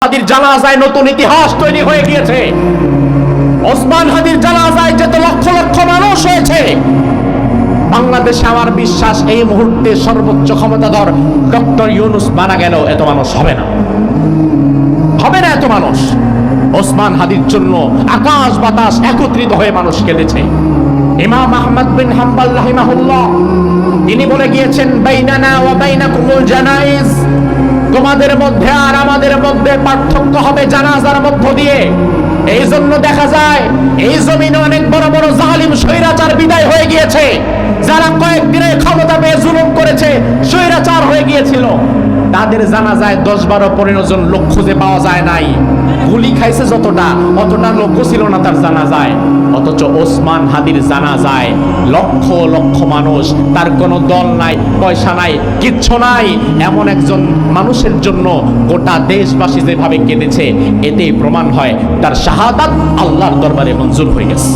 হাদির জানাজায় নতুন ইতিহাস তৈরি হয়ে গিয়েছে। ওসমান হাদির জানাজায় যত লক্ষ লক্ষ মানুষ হয়েছে, বাংলাদেশে আমার বিশ্বাস এই মুহূর্তে সর্বোচ্চ ক্ষমতাধর ডক্টর ইউনূস মারা গেল এত মানুষ হবে না, হবে না এত মানুষ। ওসমান হাদির জন্য আকাশ বাতাস একত্রিত হয়ে মানুষ কেঁদেছে। ইমাম আহমদ বিন হাম্বল রাহিমাহুল্লাহ তিনি বলে গিয়েছেন, বাইনানা ওয়া বাইনাকুমুল জানাইজ, তোমাদের মধ্যে আর আমাদের মধ্যে পার্থক্য হবে জানাজার মধ্য দিয়ে। এই জন্য দেখা যায় এই জমিনে অনেক বড় বড় জালিম স্বৈরাচার বিদায় হয়ে গিয়েছে, যারা কয়েকদিনে ক্ষমতা পেয়ে জুলুম করেছে, স্বৈরাচার হয়ে গিয়েছিল, তাদের জানাজায় 10-12-15 জন লোক খুঁজে পাওয়া যায় নাই। গুলি খাইছে যতটা, অতটা লোক ছিল না তার জানাজায়। অথচ ওসমান হাদির জানাজায় লক্ষ লক্ষ মানুষ, তার কোনো দল নাই, পয়সা নাই, কিচ্ছু নাই, এমন একজন মানুষের জন্য গোটা দেশবাসী যেভাবে কেঁদেছে, এতেই প্রমাণ হয় তার শাহাদাত আল্লাহর দরবারে মঞ্জুর হয়ে গেছে।